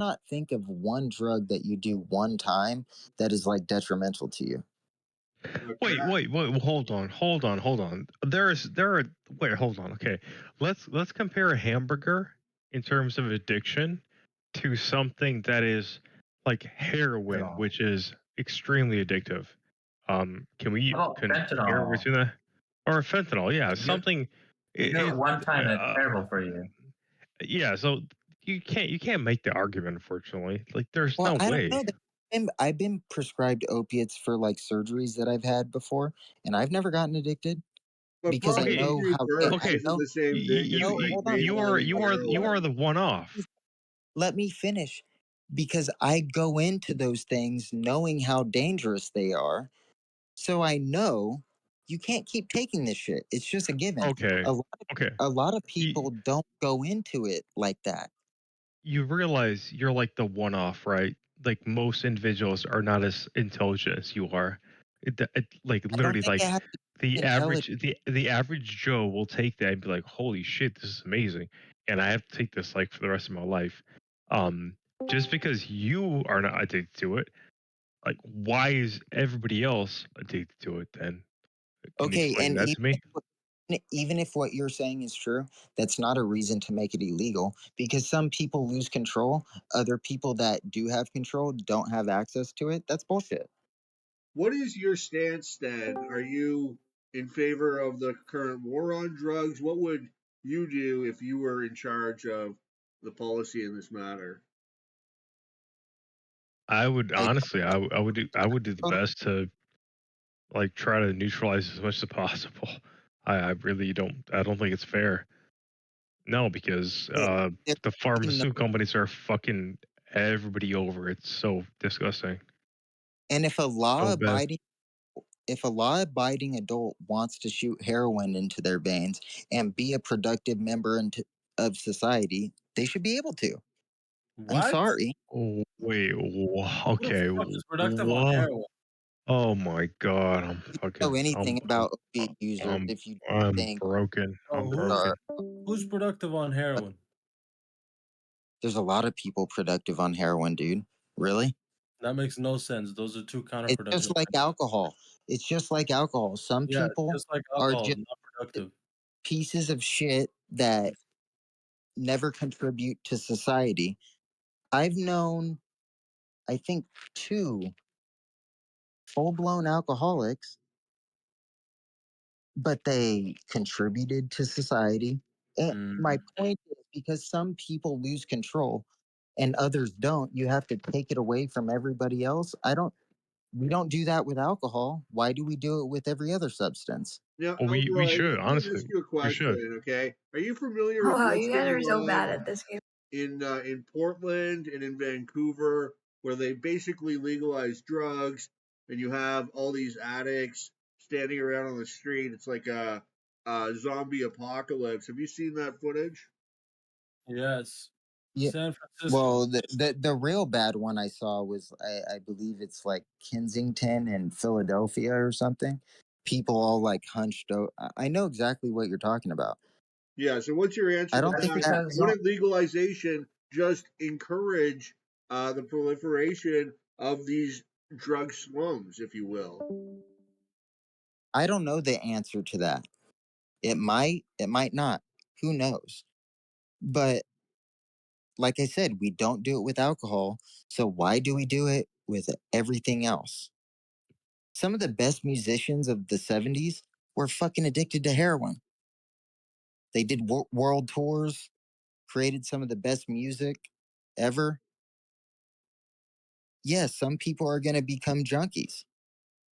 cannot think of one drug that you do one time that is like detrimental to you. Wait, hold on. There are wait, hold on. Okay. Let's compare a hamburger in terms of addiction to something that is like heroin, Fentanyl. which is extremely addictive. Can How we about compare fentanyl? between that or fentanyl? Yeah, You do something you do it it, one time and it's uh, terrible for you. yeah, so you can't make the argument, unfortunately. Like there's Well, no I don't way. know. I've been prescribed opiates for like surgeries that I've had before, and I've never gotten addicted But because I pumping Okay, know through how. birth I okay. isn't know. the same thing as You No, you hold on. you are regulating you are you Hold are heroin. the one off. Let me finish because I go into those things knowing how dangerous they are. So I know you can't keep taking this shit. It's just a given. Okay. A lot Okay. a lot of You, people don't go into it like that. you realize you're like the one off, right? Like most individuals are not as intelligent as you are. Like I don't literally think it like has to be the intelligent. average Joe will take that and be like, "Holy shit, this is amazing." And I have to take this like for the rest of my life. Um just because you are not addicted to it, like why is everybody else addicted to it then? Can you Okay, explain and that to me? even if what you're saying is true, that's not a reason to make it illegal because some people lose control. Other people that do have control don't have access to it. That's bullshit. What is your stance then? Are you in favor of the current war on drugs? What would you do if you were in charge of the policy in this matter? I would I honestly, I would do the best to like try to neutralize as much as possible. I really don't. I don't think it's fair. No, because it, it, the no, pharmaceutical companies are fucking everybody over. It's so disgusting. and So bad. if a law abiding adult wants to shoot heroin into their veins and be a productive member of society, they should be able to. I'm What? sorry. Oh wait. Who the Okay. fuck is productive on What? heroin? Oh my god. I'm You don't know fucking. anything about opiate users I'm if you I'm think broken. Oh, I'm who? are. broken. Who's productive on heroin? There's a lot of people productive on heroin, dude. Really? That makes no sense. Those are two It's counterproductive just like things. alcohol. It's just like alcohol. Some Yeah, people just like are alcohol is just not productive. pieces of shit that never contribute to society. I've known, I think, two full blown alcoholics, but they contributed to society. And my Mm. point is because some people lose control and others don't, you have to take it away from everybody else. We don't do that with alcohol. Why do we do it with every other substance? Now, Well, we Elroy, should let me ask honestly. you a We should. question, okay? Are you familiar Oh with wow, what's you guys going are so bad on at this game. in Portland and in Vancouver, where they basically legalize drugs, and you have all these addicts standing around on the street? It's like a zombie apocalypse. Have you seen that footage? Yes. Yeah. San Francisco. Well, the real bad one I saw was I believe it's like Kensington and Philadelphia or something. People all like hunched over. I know exactly what you're talking about. Yeah. So, what's your answer I to don't That's think that? that. because Wouldn't legalization just encourage the proliferation of these drug slums, if you will? I don't know the answer to that. It might not. Who knows? But like I said, we don't do it with alcohol. So why do we do it with everything else? Some of the best musicians of the 70s were fucking addicted to heroin. They did world tours, created some of the best music ever. Yes, some people are going to become junkies.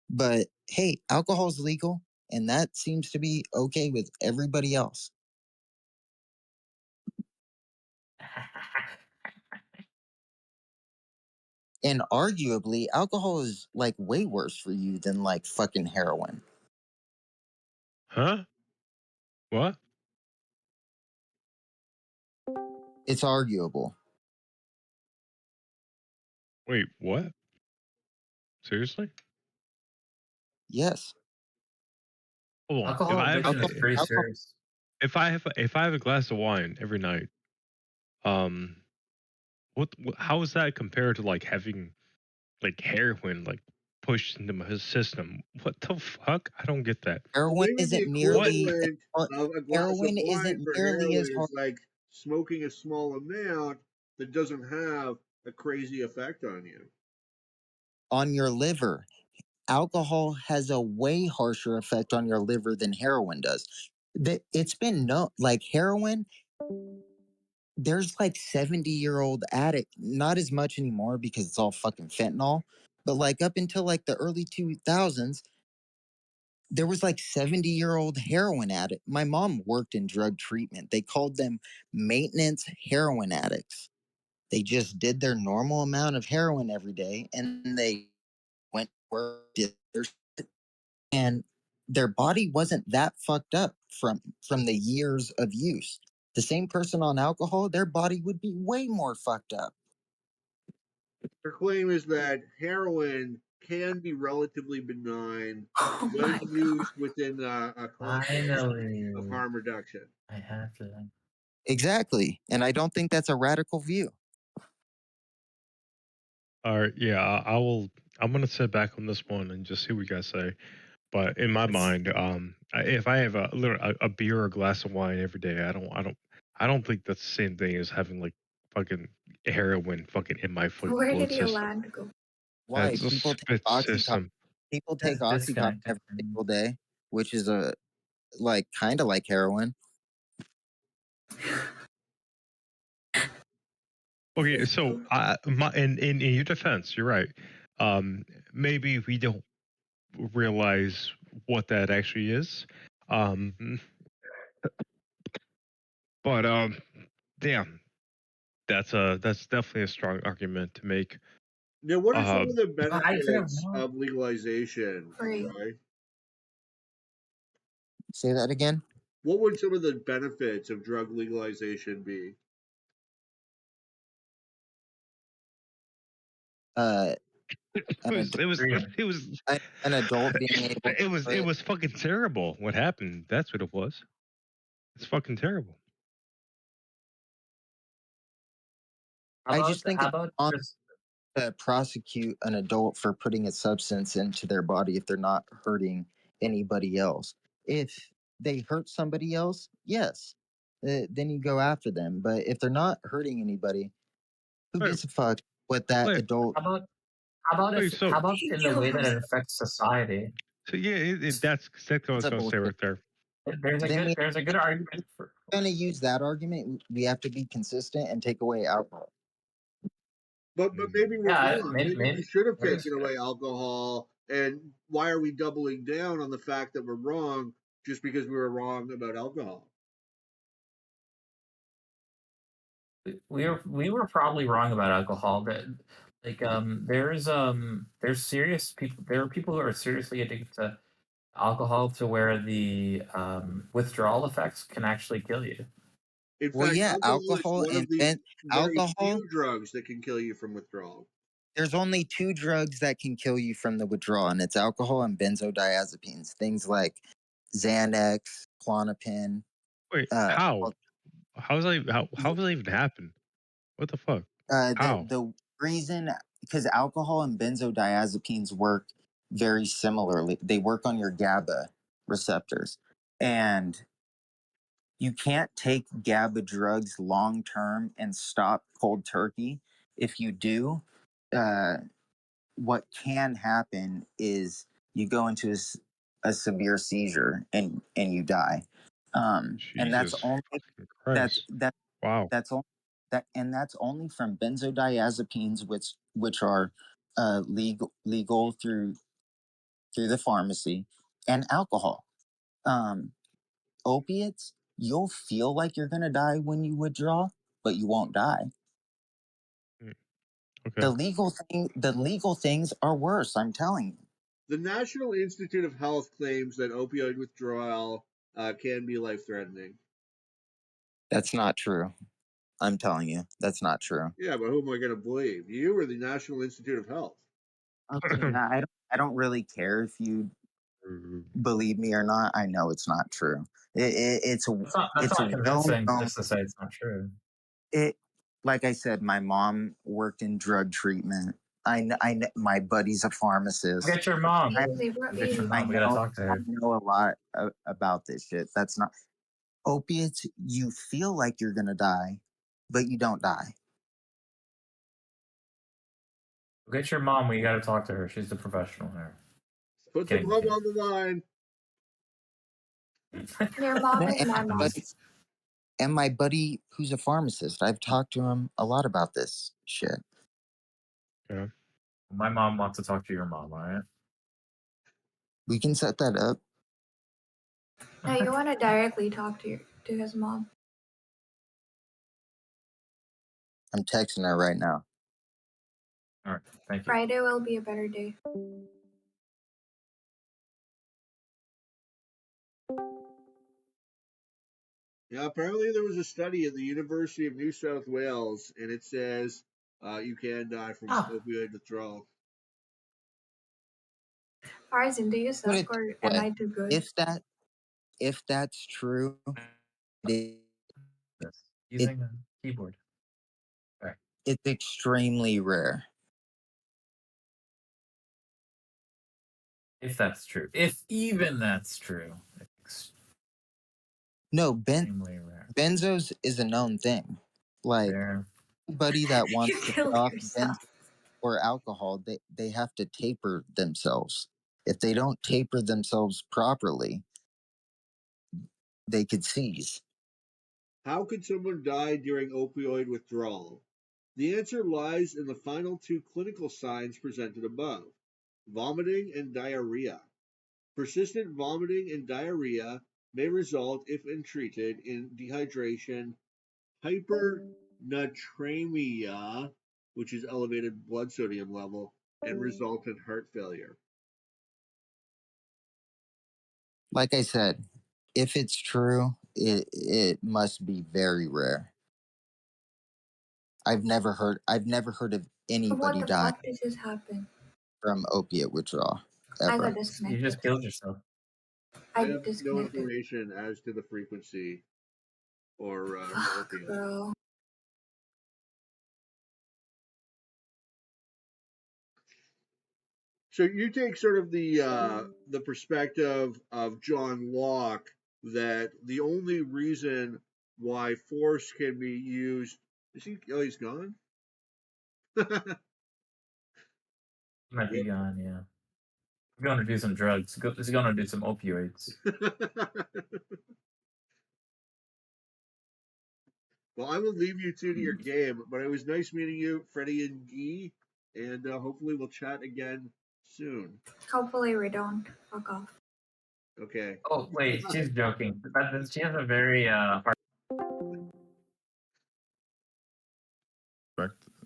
But hey, alcohol's legal, and that seems to be okay with everybody else. And arguably, alcohol is like way worse for you than like fucking heroin. Huh? What? It's arguable. Wait. What? Seriously? Yes. Hold on. If Alcohol I have addiction Alcohol, is pretty alcohol, serious. if I have a glass of wine every night, um, how is that compared to like having like heroin like pushed into my system? What the fuck? I don't get that. Well, Heroin maybe the isn't What? nearly equivalent uh, of a glass of heroin wine isn't for nearly as heroin hard. is like smoking a small amount that doesn't have a crazy effect on you. On your liver. Alcohol has a way harsher effect on your liver than heroin does. It's been known, like heroin, there's like 70-year-old addict, not as much anymore because it's all fucking fentanyl, but like up until like the early 2000s, there was like 70-year-old heroin addict. My mom worked in drug treatment. They called them maintenance heroin addicts. They just did their normal amount of heroin every day and they went to work, did their and their body wasn't that fucked up from the years of use. The same person on alcohol, their body would be way more fucked up. Her claim is that heroin can be relatively benign Oh when my god. used within a context of Finally. harm reduction. I have to. Exactly. And I don't think that's a radical view. All right, yeah, I will. I'm gonna sit back on this one and just see what you guys say. But in my It's mind, if I have a beer or a glass of wine every day, I don't think that's the same thing as having like fucking heroin fucking in my fucking Where blood did system. Yolanda go? Why? That's a spit system. People take it's Oxycontin disconnected every from me. single day, which is a like kind of like heroin. Okay, so in your defense, you're right. Um, maybe we don't realize what that actually is. Um, but damn, that's definitely a strong argument to make. Now, what are some Uh, of the But I could have benefits known. of legalization, Right. Troy? Say that again. What would some of the benefits of drug legalization be? Uh, it an was adult, it was Freedom. it was an adult being able to it quit. was fucking terrible. What happened? That's what it was. It's fucking terrible. I just think How it's about wrong just to prosecute an adult for putting a substance into their body if they're not hurting anybody else. If they hurt somebody else, yes, then you go after them. But if they're not hurting anybody, who Wait, gives a fuck what that wait, adult how about how about wait. if how So about in the You way that have it affects society? yeah, that's exactly what I is was a gonna say bullshit? right there. Then we There's a good argument for going to use that argument. We have to be consistent and take away alcohol. But maybe we're yeah, wrong. Maybe we should have that is taken away alcohol. And why are we doubling down on the fact that we're wrong just because we were wrong about alcohol? we were probably wrong about alcohol. That there's serious people there are people who are seriously addicted to alcohol to where the withdrawal effects can actually kill you. In Well, fact, yeah, alcohol is alcohol one and of the very alcohol. few drugs that can kill you from withdrawal. There's only two drugs that can kill you from the withdrawal, and it's alcohol and benzodiazepines. Things like Xanax, Clonopin. Wait, Uh, how? How does that even happen? What the fuck? How? the reason because alcohol and benzodiazepines work very similarly. They work on your GABA receptors, and you can't take GABA drugs long term and stop cold turkey. If you do, uh, what can happen is you go into a severe seizure and you die. And that's Jesus only fucking that's Christ! that Wow. that's only that's only from benzodiazepines, which are legal through the pharmacy, and alcohol. Um, Opiates, you'll feel like you're gonna die when you withdraw, but you won't die. Mm, okay. The legal things are worse. I'm telling you. The National Institute of Health claims that opioid withdrawal can be life threatening. That's not true. I'm telling you, that's not true. Yeah, but who am I going to believe? You or the National Institute of Health? Okay, now I don't really care if you believe me or not. I know it's not true. It's a That's it's a not well convincing known just to say it's not true. it like I said, my mom worked in drug treatment. My buddy's a pharmacist. Get your mom. I, They brought Get your me. I mom. We gotta know talk to I her. know a lot about this shit. That's not opiates. You feel like you're gonna die, but you don't die. Get your mom. We gotta talk to her. She's the professional here. Put the Kidding, mom kidding. on the line. Your mom is And my mom. my buddy who's a pharmacist, I've talked to him a lot about this shit. Yeah. My mom wants to talk to your mom. All right. We can set that up. No, you want to directly talk to his mom. I'm texting her right now. All right. Thank you. Friday will be a better day. Yeah, apparently there was a study at the University of New South Wales, and it says you can die from Ah, opioid withdrawal. Farzin, do you Put suck it or this am way: I too good? if that's true, it, yes. it Using a keyboard. All right. it's extremely rare. If that's true. If even that's true. No, Extremely rare. benzos is a known thing. Like Rare. anybody that You wants to get killed off yourself. or alcohol, they have to taper themselves. If they don't taper themselves properly, they could seize. How could someone die during opioid withdrawal? The answer lies in the final two clinical signs presented above: vomiting and diarrhea. Persistent vomiting and diarrhea may result, if untreated, in dehydration, hypernatremia, which is elevated blood sodium level, and result in heart failure. Like I said, if it's true, it must be very rare. I've never heard of What anybody the dying fuck did this happen? from opiate withdrawal I got ever. You disconnected. just killed yourself. I I have no disconnected. information as to the frequency or Fuck, severity of it. bro. So you take sort of the perspective of John Locke that the only reason why force can be used is he? Oh, he's gone. Might be gone, yeah. He's going to do some drugs. He's going to do some opioids. Well, I will leave you two to your game, but it was nice meeting you, Freddie and Guy, and hopefully we'll chat again soon. Hopefully we don't. Fuck off. Okay. Oh, wait. She's joking. She has a very hard.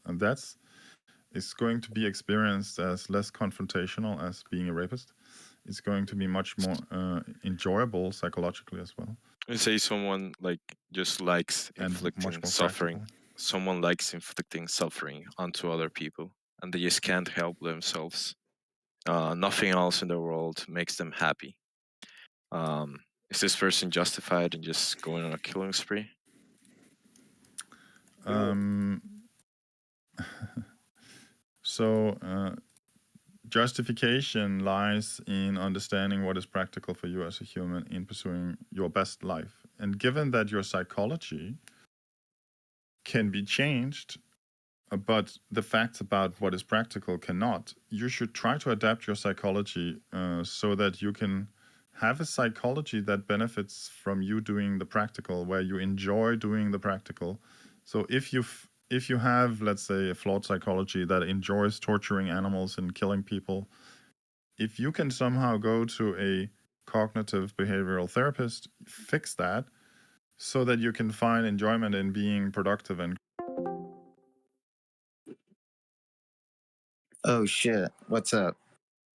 And that's is going to be experienced as less confrontational as being a rapist. It's going to be much more enjoyable psychologically as well, You say someone like just likes and much inflicting more suffering. practical. Someone likes inflicting suffering onto other people, and they just can't help themselves. Nothing else in the world makes them happy. Is this person justified in just going on a killing spree? Um, so justification lies in understanding what is practical for you as a human in pursuing your best life. And given that your psychology can be changed, but the facts about what is practical cannot, you should try to adapt your psychology so that you can have a psychology that benefits from you doing the practical, where you enjoy doing the practical. So if you have, let's say, a flawed psychology that enjoys torturing animals and killing people, if you can somehow go to a cognitive behavioral therapist, fix that so that you can find enjoyment in being productive and Oh shit! What's up?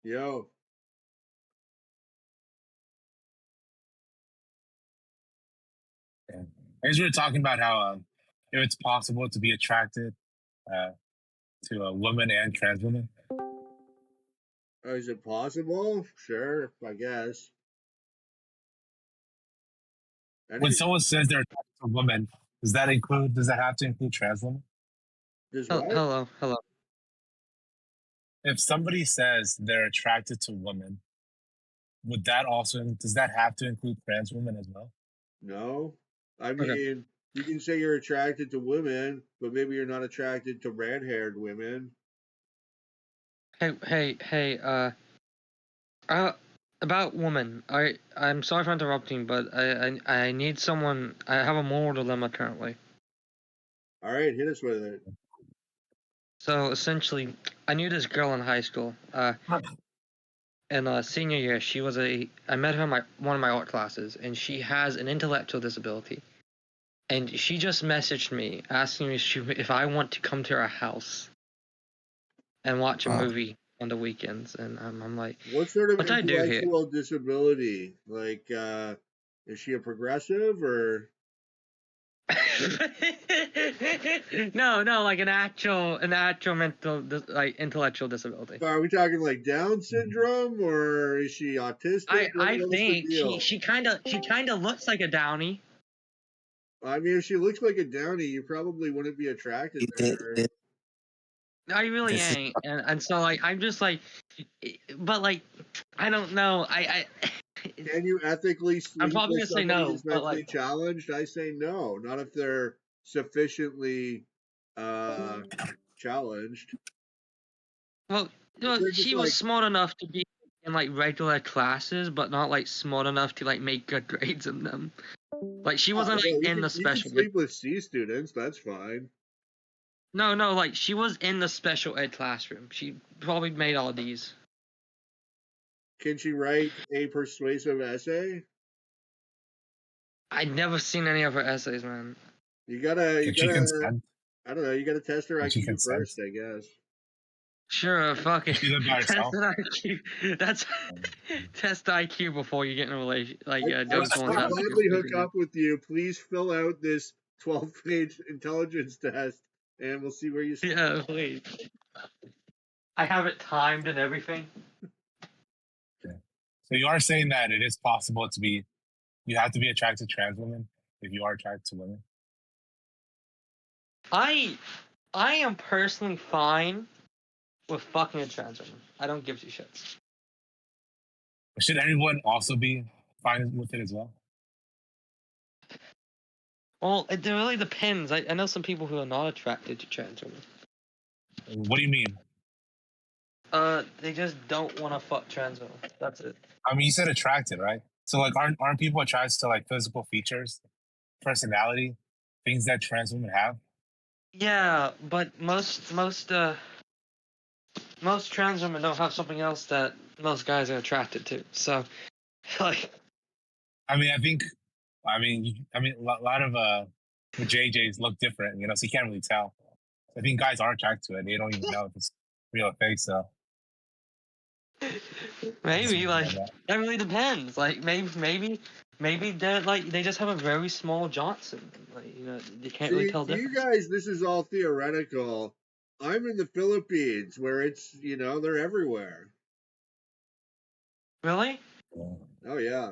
Yo. Yeah. As we were talking about how if it's possible to be attracted uh, to a woman and trans women. Is it possible? Sure, I guess. When Any, someone says they're attracted to a woman, does that have to include trans women? Does what? Hello. If somebody says they're attracted to women, does that have to include trans women as well? No. I Okay. mean, you can say you're attracted to women, but maybe you're not attracted to red-haired women. Hey. About women. I'm sorry for interrupting, but I need someone. I have a moral dilemma currently. All right, hit us with it. So essentially, I knew this girl in high school. In senior year, I met her in one of my art classes, and she has an intellectual disability. And she just messaged me asking me if I want to come to her house and watch a movie on the weekends, and I'm like, What sort of what do I do here? intellectual disability? Like, is she a progressive or? No, like an actual mental, like intellectual disability. So are we talking like Down syndrome or is she autistic? I What's the think deal? she kind of looks like a Downy. I mean, if she looks like a Downy, you probably wouldn't be attracted to her. I really This is ain't, and so like I'm just like, but like I don't know. Can you ethically I'm sleep probably with gonna say somebody no, who's but mentally like, challenged? I say no, not if they're sufficiently challenged. well, If they're just she was like, smart enough to be in like regular classes, but not like smart enough to like make good grades in them. Like she oh, wasn't no, like in the you can special ed. sleep with C students. That's fine. No, like she was in the special ed classroom. She probably made all these. Can she write a persuasive essay? I'd never seen any of her essays, man. You gotta, Can she consent? I don't know. You gotta test her Can she IQ consent? first, I guess. Sure, fuck it. Does she live by Test herself? an IQ. That's test IQ before you get in a relation. Like I'd doing someone's house. gladly hook up with you. Please fill out this 12-page intelligence test, and we'll see where you stand. Yeah, please. I have it timed and everything. Okay. So you are saying that it is possible you have to be attracted to trans women if you are attracted to women? I am personally fine with fucking a trans woman. I don't give two shits. Should everyone also be fine with it as well? Well, it really depends. I know some people who are not attracted to trans women. What do you mean? They just don't want to fuck trans women. That's it. I mean, you said attracted, right? So like, aren't people attracted to like physical features, personality, things that trans women have? Yeah, but most trans women don't have something else that most guys are attracted to. So, like, I mean, a lot of the JJs look different, so you can't really tell. I think guys are attracted to it. They don't even know if it's real or fake. So maybe like that really depends. Like maybe they just have a very small Johnson. Like you can't really See, tell for you difference. guys, this is all theoretical. I'm in the Philippines where it's, they're everywhere. Really? Oh, yeah.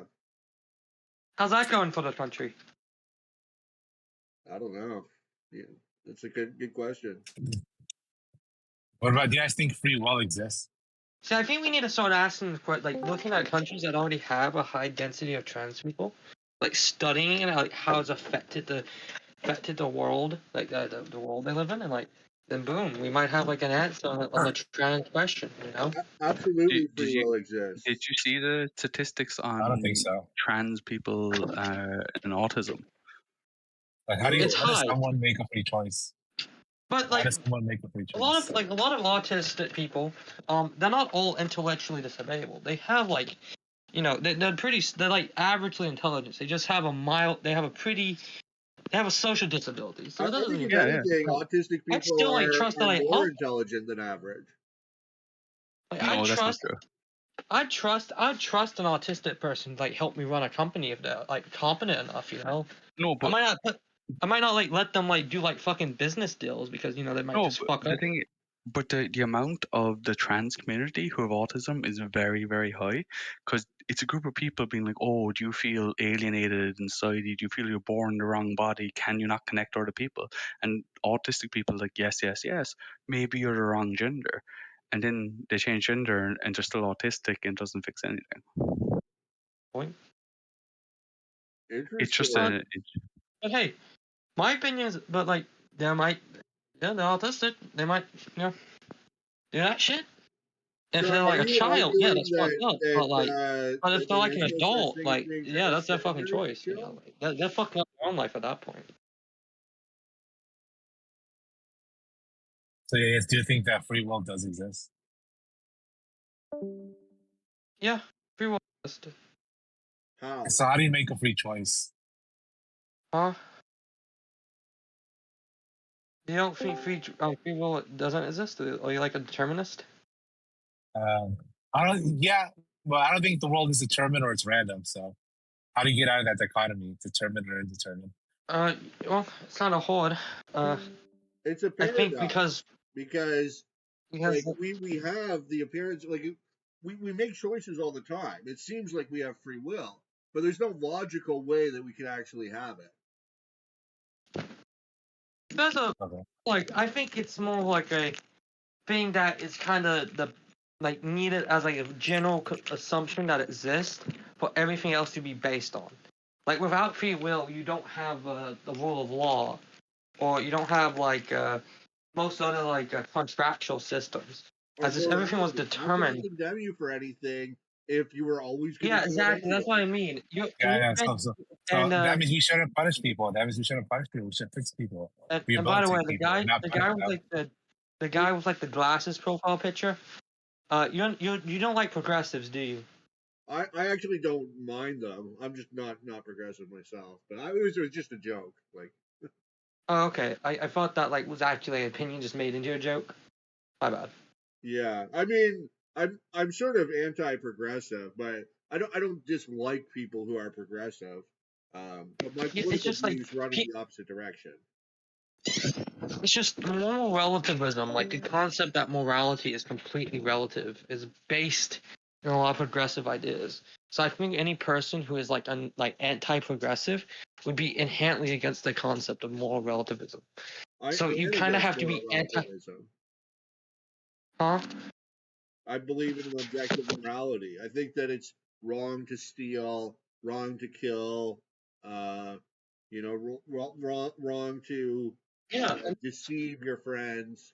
How's that going for the country? I don't know. Yeah, that's a good question. What about, do you guys think free will exists? See, I think we need to start asking, like, looking at countries that already have a high density of trans people, like studying and like how it's affected the world, like the world they live in, and like then boom, we might have like an answer on the trans question. Absolutely, Did free you will exists. see the statistics I don't think on so. trans people and autism? Like, No. It's how does high, someone make a free choice? but How like does someone make a free a lot choice? of autistic people, they're not all intellectually disabled. They have like, they're like averagely intelligent. They just have they have a social disability. So I it doesn't think, if even. Yeah, yeah. anything, autistic I'd people still like trust that are I more help. intelligent than average. Like, No, that's not true. I'd trust an autistic person to, like, help me run a company if they're like competent enough. No, I but might not like let them like do like fucking business deals because they might no, just but fuck the up. thing But the amount of the trans community who have autism is very, very high because it's a group of people being like, oh, do you feel alienated in society? Do you feel you're born in the wrong body? Can you not connect to other people? And autistic people are like, yes, yes, yes, maybe you're the wrong gender. And then they change gender and they're still autistic and doesn't fix anything. Point. It's just Interesting. But hey, my opinion is, but like, they're autistic. They might, do that shit. If So they're are like a you child, yeah, arguing that's fucked up. But like, but that if they're there like is an no such adult, thing as like, being yeah, that's their fucking transgender, choice. Joe? Like, they're fucking up their own life at that point. So yes, do you think that free will does exist? Yeah, free will. How? So how do you make a free choice? Huh? You don't think free will doesn't exist? Are you like a determinist? Um, I don't. Yeah, well, I don't think the world is determined or it's random. So how do you get out of that dichotomy, determined or indeterminate? Well, it's not a horde. It's a I think paradox because like because we have the appearance like we make choices all the time. It seems like we have free will, but there's no logical way that we can actually have it. there's a Okay. like I think it's more like a thing that is kind of the like needed as like a general assumption that exists for everything else to be based on. Like without free will, you don't have the rule of law, or you don't have like most other like contractual systems. Or As if everything was morality. How can I determined. condemn you for anything if you were always going to Yeah, do it exactly. That's what I anyway? mean. Yeah, yeah. So And that means we shouldn't punish people. That means we shouldn't punish people. We should fix people, and by the way, rehabilitate people, not the punish guy with them. like the guy with like the glasses profile picture. You don't like progressives, do you? I actually don't mind them. I'm just not progressive myself. But it was just a joke. Like Oh, okay. I thought that like was actually an opinion just made into a joke. My bad. yeah, I mean I'm sort of anti-progressive, but I don't dislike people who are progressive. But my Yeah, it's political just like views run in the opposite direction. it's just moral relativism. Like the concept that morality is completely relative is based in a lot of progressive ideas. So I think any person who is like like anti-progressive would be inherently against the concept of moral relativism. I So you am kind of against have to moral be anti. relativism. Huh? I believe in an objective morality. I think that it's wrong to steal, wrong to kill, uh, wrong to Yeah, deceive your friends.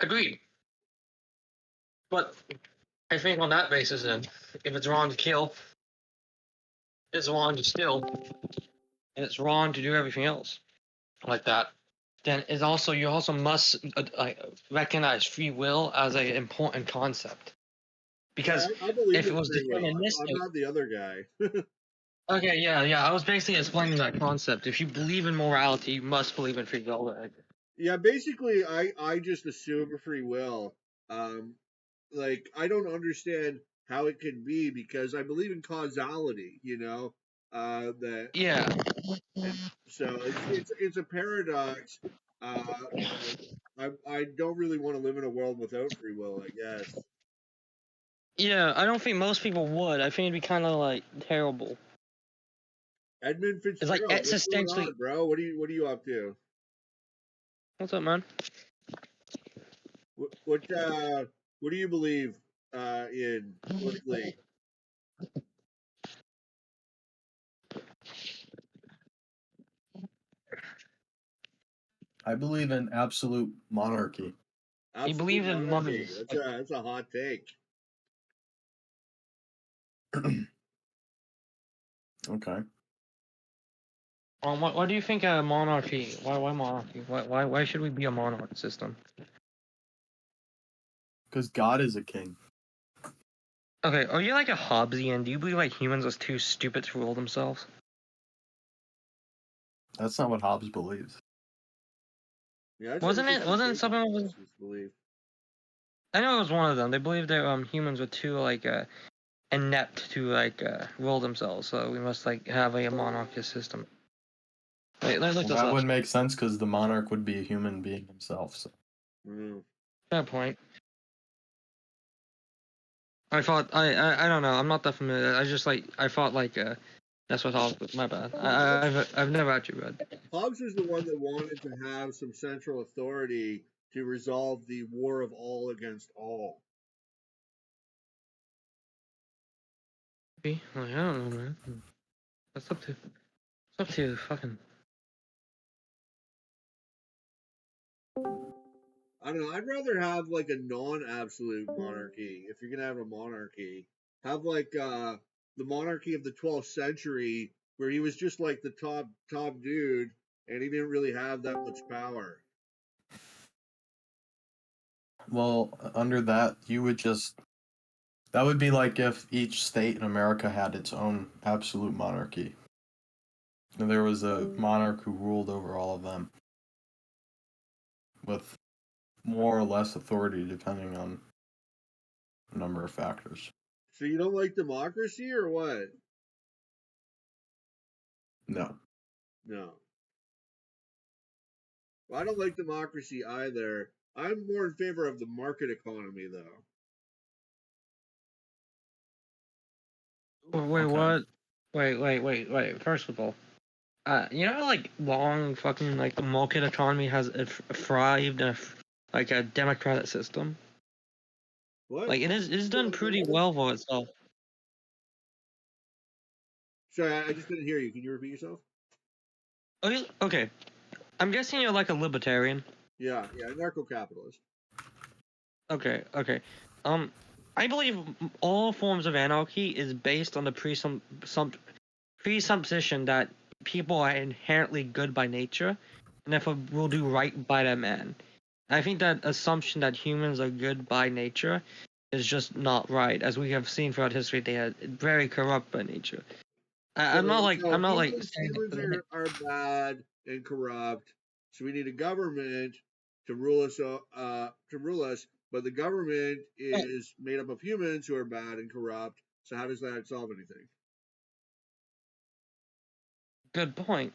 agreed. But I think on that basis, then, if it's wrong to kill, it's wrong to steal, and it's wrong to do everything else like that, then it's also you also must recognize free will as an important concept Yeah, because I believe if it in was free will. I'm deterministic. not the other guy. Okay, yeah, I was basically explaining that concept. If you believe in morality, you must believe in free will. Right? Yeah, basically, I just assume free will. Um, like I don't understand how it can be because I believe in causality. That Yeah, so it's a paradox. But I don't really want to live in a world without free will. I guess. yeah. I don't think most people would. I think it'd be kind of like terrible. Edmund It's like Fitzgerald, what's going existentially. on, bro? What are you up to? What's up, man? What do you believe in politically? I believe in absolute monarchy. He Absolute believes in monarchy. mummies. That's a hot take. Okay. What do you think of monarchy? Why monarchy? Why should we be a monarch system? Because God is a king. Okay, are you like a Hobbesian? Do you believe like humans are too stupid to rule themselves? That's not what Hobbes believes. Yeah, that's an Wasn't it? interesting Wasn't take on something? Hobbes' belief. I know it was one of them. They believed that humans were too like inept to like rule themselves, so we must like have a monarchist system. Wait, let's look this That up. would make sense because the monarch would be a human being himself. So. Fair point. I thought I don't know. I'm not that familiar. I just I thought that's what Hobbes. My bad. I've never actually read. Hobbes was the one that wanted to have some central authority to resolve the war of all against all. Maybe. I don't know, man. That's up to fucking. I don't know. I'd rather have like a non-absolute monarchy. If you're gonna have a monarchy, have like the monarchy of the 12th century, where he was just like the top dude, and he didn't really have that much power. Well, under that, you would just. That would be like if each state in America had its own absolute monarchy. And there was a monarch who ruled over all of them with more or less authority depending on a number of factors. So you don't like democracy or what? No. No. Well, I don't like democracy either. I'm more in favor of the market economy, though. Wait, Okay. what? Wait. First of all, you know, long fucking the market economy has thrived in a democratic system. What? It's done pretty well for itself. Sorry, I just didn't hear you. Can you repeat yourself? Okay. I'm guessing you're like a libertarian. Yeah, anarcho-capitalist. Okay. I believe all forms of anarchy is based on the presupposition that people are inherently good by nature, and therefore will do right by their man. I think that assumption that humans are good by nature is just not right. As we have seen throughout history, they are very corrupt by nature. I'm not saying humans are bad and corrupt, so we need a government to rule us. But the government is made up of humans who are bad and corrupt. So how does that solve anything? Good point.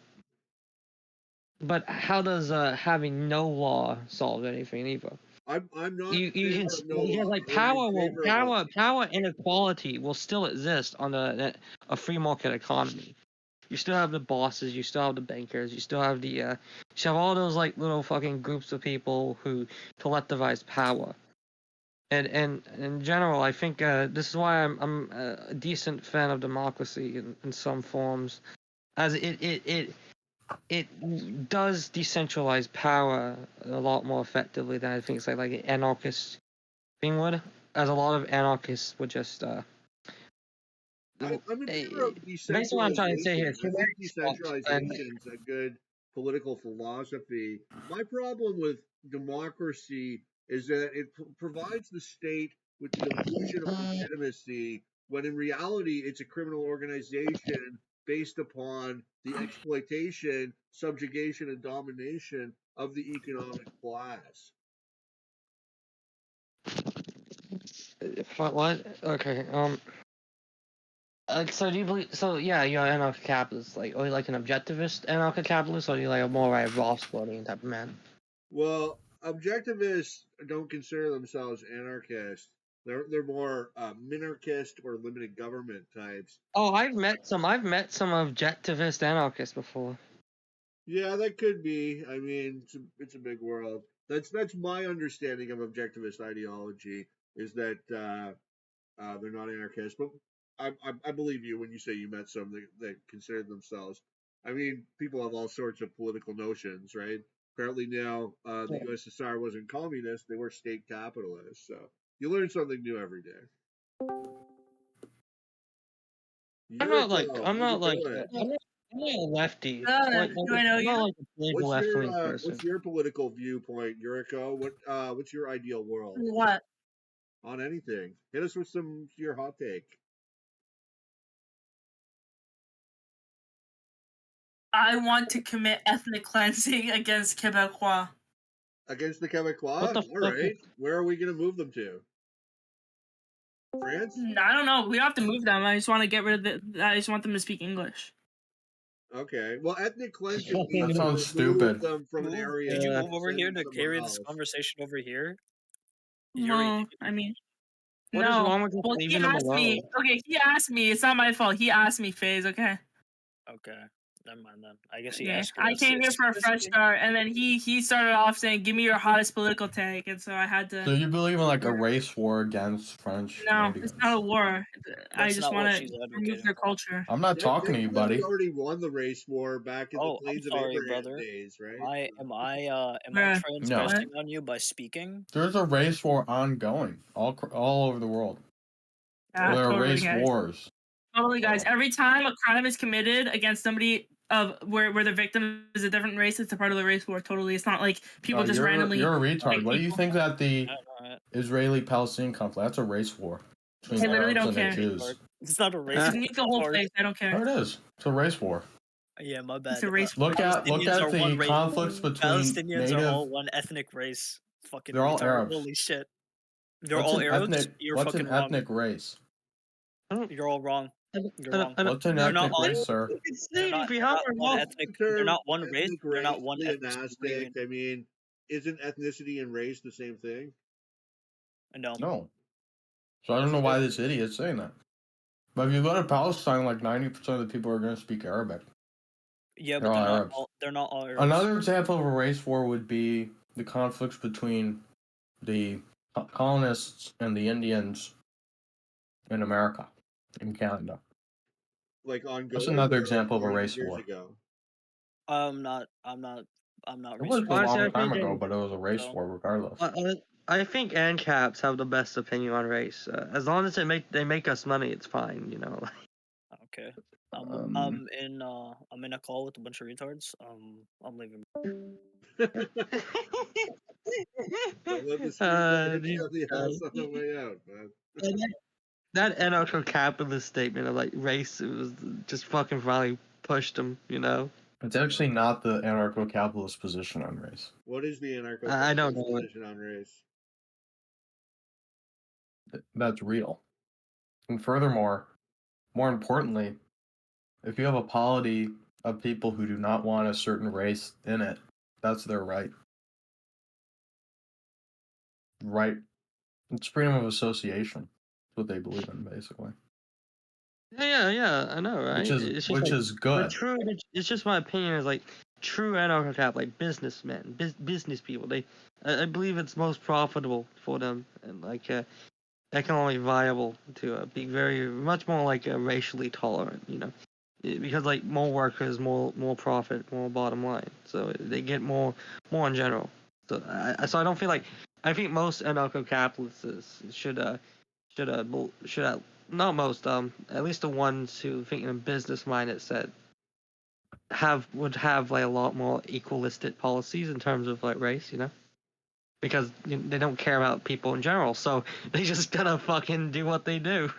But how does having no law solve anything either? I'm not You in favor can of no law. I'm in favor of law. power inequality will still exist on a free market economy. You still have the bosses, you still have the bankers, you still have you have all those little fucking groups of people who collectivize power. And in general, I think this is why I'm a decent fan of democracy in some forms, as it does decentralize power a lot more effectively than I think it's like an anarchist thing would, as a lot of anarchists would just I'm in favor of basically what I'm trying to say here decentralization. is I think humanity sucks, and decentralization is a good political philosophy. My problem with democracy is that it provides the state with the illusion of legitimacy, when in reality it's a criminal organization based upon the exploitation, subjugation, and domination of the economic class. what? Okay, so do you believe? So yeah, you're an anarcho-capitalist. Are you like an objectivist anarcho-capitalist, or are you like a more Rothschildian type of man? Well, objectivists don't consider themselves anarchists. They're more minarchist or limited government types. Oh, I've met some objectivist anarchists before. Yeah, that could be. I mean, it's a big world. That's my understanding of objectivist ideology, is that they're not anarchists. But I believe you when you say you met some that consider themselves. I mean, people have all sorts of political notions, right? Apparently now the USSR wasn't communist; they were state capitalists. So you learn something new every day. I'm not like Yuriko, I'm how's not it like going? I'm not a lefty. Do I know I'm not you? like a big left wing What's person. your political viewpoint, Yuriko? What's your ideal world What? on anything? Hit us with your hot take. I want to commit ethnic cleansing against Quebecois. Against the What Quebecois? the All fuck? right. Where are we going to move them to? France? I don't know. We don't have to move them. I just want to get rid of I just want them to speak English. Okay. Well, ethnic cleansing That means you sounds remove stupid. them from an Move? area Did you and move over send here them to somewhere carry this else. conversation over here? No, I mean, What is no. wrong with just Well, he leaving them asked me. alone? Okay, he asked me. It's not my fault. He asked me, FaZe. Okay. Okay, never mind then. I guess he Okay. asked you I that came here for a fresh specifically. start, and then he started off saying, "Give me your hottest political take," and so I had So to. you believe in like a race war against French No, it's not Canadians? a war. I That's just not what want she's to remove advocating their for. culture. I'm not talking They to you, clearly buddy. already won the race war back in the Oh, I'm Plains of sorry, Abraham brother. days, right? Am I Bruh. No. transgressing on you by speaking? There's a race war ongoing all over the world. Yeah, There are totally, race guys. wars. Totally, guys. Well, Every time a crime is committed against somebody of where the victim is a different race, it's a part of the race war. Totally, it's not like people just randomly you're a retard. take What do you people. think that the Alright. Israeli-Palestinian conflict? That's a race war between I literally Arabs don't and the care. Jews. It's not a race Just war. nuke the whole place. I don't care. Oh, it is. It's a race war. Yeah, my It's bad. a race. Look at Palestinians are one the race. conflicts between Palestinians are all native. one ethnic race. Fucking They're all retard. Arabs. Holy shit. They're What's all an Arabs? ethnic? You're What's an fucking wrong. ethnic race? You're all wrong. You're wrong. I don't, What's an They're not ethnic all. race, sir? They're not. They're not one Isn't ethnic. the They're term not one race. ethnic They're not race one ethnicity. What do you mean? pleonastic? I mean, isn't ethnicity and race the same thing? No. No. So I don't Yes, know it why is. this idiot's saying that. But if you go to Palestine, like 90% of the people are going to speak Arabic. Yeah, They're but all Arabs. They're not all Arabs. Another example of a race war would be the conflicts between the colonists and the Indians in America, in Canada. Like That's ongoing another or like example of a 400 race years war. ago? I'm not. It was a honestly, long I time think ago, but it was a race No. war regardless. I think ANCAPs have the best opinion on race. As long as they make us money, it's fine. You know. Okay. Um, I'm in a call with a bunch of retards. I'm leaving. Don't let the screwdriver hit These you on the guys. ass on the way out, man. That anarcho-capitalist statement of like race, it was just fucking finally pushed them. You know. it's actually not the anarcho-capitalist position on race. What is the I don't anarcho-capitalist know it. position on race? That's real. And furthermore, more importantly, if you have a polity of people who do not want a certain race in it, that's their right. Right. It's freedom of association. That's what they believe in, basically. Yeah, I know, right? It's just Which like is the good. true. It's just my opinion is like true anarcho-cap, like businessmen, business people. I believe it's most profitable for them and like economically viable to be very much more like racially tolerant. You know, because like more workers, more profit, more bottom line. So they get more in general. So I don't feel like I think most anarcho-capitalists should not most at least the ones who think in a business mindset would have like a lot more equalistic policies in terms of like race, you know, because they don't care about people in general, so they just gotta fucking do what they do.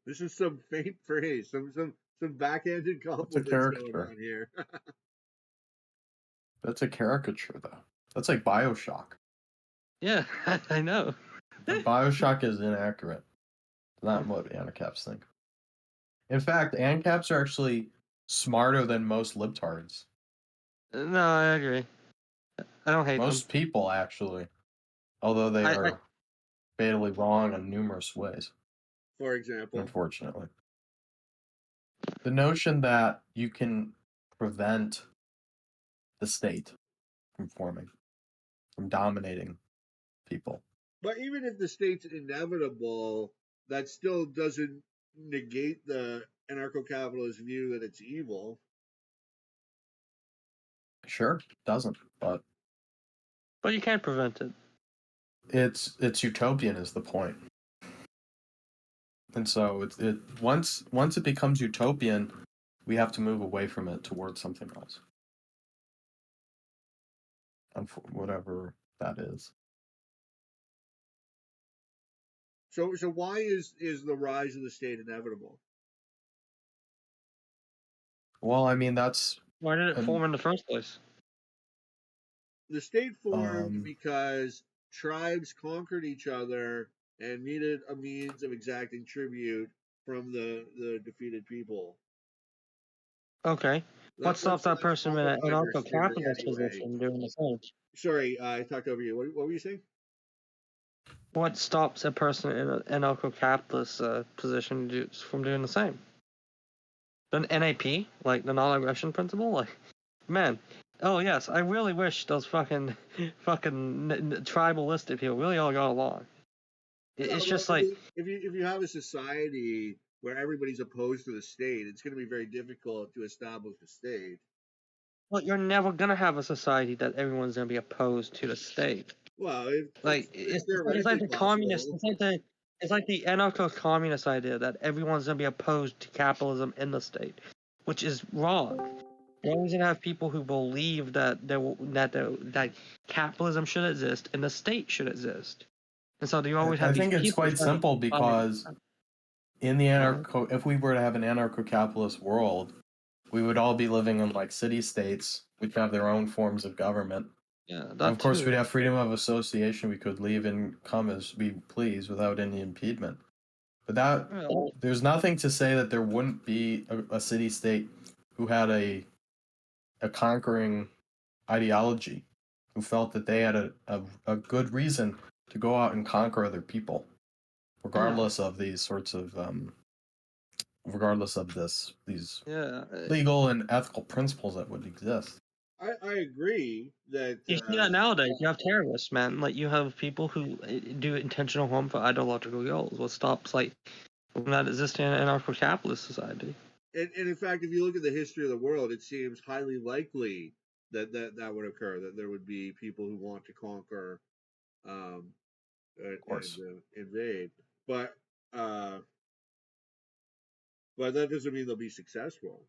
This is some faint phrase, some backhanded That's a compliments going caricature. on here. That's a caricature, though. That's like Bioshock. Yeah, I know. And Bioshock is inaccurate. Not what ANCAPs think. In fact, ANCAPs are actually smarter than most libtards. No, I agree. I don't hate them. Most people, actually. Although they I are fatally wrong in numerous ways, For example, unfortunately. The notion that you can prevent the state from forming, from dominating people. but even if the state's inevitable, that still doesn't negate the anarcho-capitalist view that it's evil. Sure, doesn't, but you can't prevent it. it's utopian is the point. And so it once it becomes utopian, we have to move away from it towards something else. Whatever that is. So why is the rise of the state inevitable? Well, I mean that's Why did it form in the first place? The state formed because tribes conquered each other and needed a means of exacting tribute from the defeated people. Okay. What stops that person in an what I understand it anarcho-capitalist anyway. position doing the same? Sorry, I talked over you. What were you saying? What stops a person in an anarcho-capitalist position from doing the same? An NAP, like the non-aggression principle, like, man. Oh yes, I really wish those fucking tribalistic people really all got along. It's Well, just like, if you have a society where everybody's opposed to the state, it's going to be very difficult to establish a state. well, you're never gonna have a society that everyone's gonna be opposed to the state. Well, Like it's it's like theoretically the communist. possible. It's like the anarcho-communist idea that everyone's gonna be opposed to capitalism in the state, which is wrong. You're always gonna have people who believe that that capitalism should exist and the state should exist, and so you always I have these think it's people quite trying to simple because in the if we were to have an anarcho-capitalist world, we would all be living in like city states, which have their own forms of government. Yeah, And that of course, too. we'd have freedom of association. We could leave and come as we please without any impediment. But there's nothing to say that there wouldn't be a city state who had a conquering ideology, who felt that they had a good reason to go out and conquer other people, regardless of these sorts of regardless of these legal and ethical principles that would exist. I agree that You see that nowadays. You have terrorists, man. Like you have people who do intentional harm for ideological goals. What stops like from that existing in an anarcho-capitalist society? and in fact, if you look at the history of the world, it seems highly likely that would occur. That there would be people who want to conquer, and invade. But uh, but that doesn't mean they'll be successful.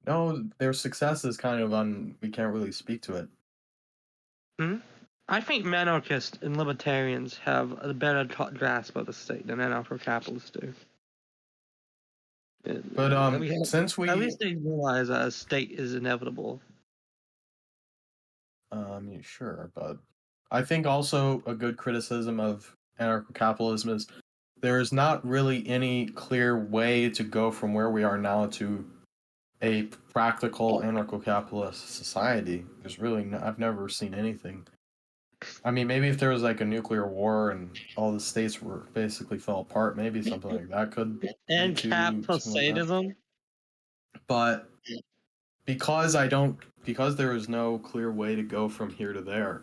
No, their success is kind of we can't really speak to it. I think monarchists and libertarians have a better grasp of the state than anarcho-capitalists do. But since we at least they realize that a state is inevitable. Sure, but I think also a good criticism of anarcho-capitalism is there's not really any clear way to go from where we are now to a practical anarcho-capitalist society. There's really I've never seen anything. I mean, maybe if there was like a nuclear war and all the states were basically fell apart, maybe something like that could and capital sadism. But because there is no clear way to go from here to there,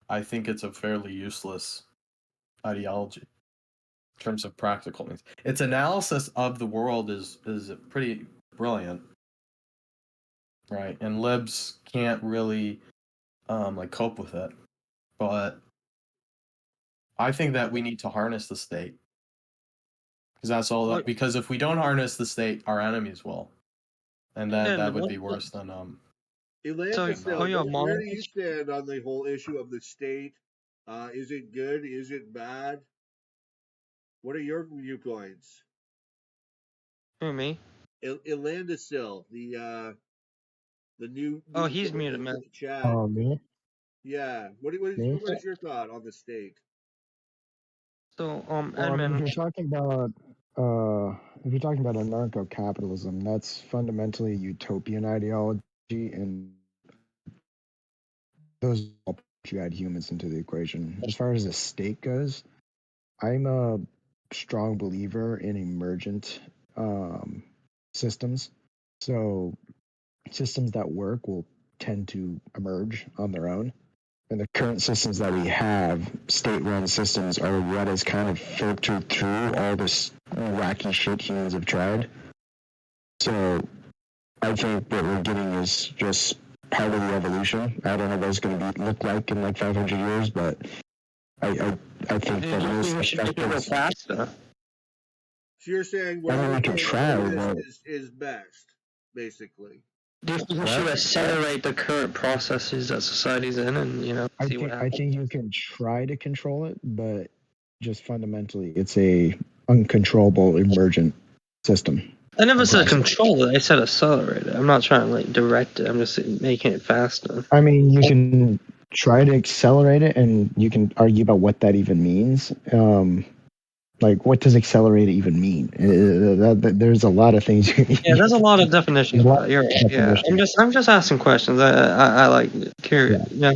I think it's a fairly useless ideology in terms of practical means. Its analysis of the world is pretty brilliant, right? And libs can't really like cope with it. But I think that we need to harness the state. Because that's all because if we don't harness the state, our enemies will. And that would be worse than where do you stand on the whole issue of the state? Is it good? Is it bad? What are your viewpoints? Who, me? Elandisil, the new he's muted, man. Chat. Oh, me? Yeah. What is your thought on the state? So, Well, I mean, if you're talking about anarcho-capitalism, that's fundamentally a utopian ideology, and those all you add humans into the equation. As far as the state goes, I'm a strong believer in emergent systems. So systems that work will tend to emerge on their own. And the current systems that we have, state-run systems, are what has kind of filtered through all this wacky shit humans have tried. So I think what we're getting is just part of the evolution. I don't know what it's going to look like in like 500 years, but I think that most effective. Faster. So you're saying we can try, is best, basically. Do you think we should accelerate the current processes that society's in, and see what happens? I think you can try to control it, but just fundamentally, it's a uncontrollable emergent system. I never said control it. I said accelerate it. I'm not trying to like direct it. I'm just making it faster. I mean, you can try to accelerate it, and you can argue about what that even means. Like, what does accelerate even mean? There's a lot of things. Yeah, there's a lot of definitions a of lot that. You're of right. Yeah, definitions. I'm just asking questions. I like curious. Yeah.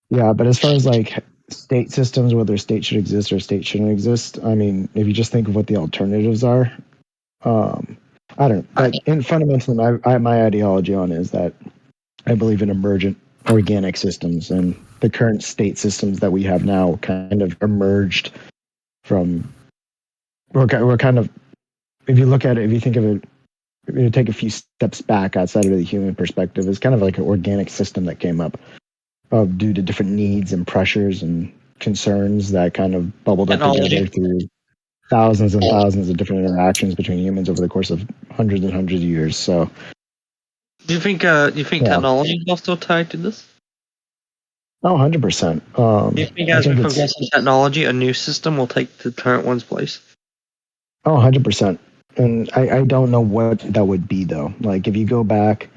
Yeah, but as far as like state systems, whether a state should exist or a state shouldn't exist, I mean, if you just think of what the alternatives are, um, I don't like. And fundamentally, my ideology on it is that I believe in emergent organic systems, and the current state systems that we have now kind of emerged from. We're kind of, if you look at it, if you think of it, if you take a few steps back outside of the human perspective, it's kind of like an organic system that came up due to different needs and pressures and concerns that kind of bubbled up Technology. together through thousands and thousands of different interactions between humans over the course of hundreds and hundreds of years. So, You think yeah. technology is also tied to this? Oh, 100%. Do you think I as we think it's, progress in technology, a new system will take the current one's place? oh, 100%. And I don't know what that would be, though. Like, if you go back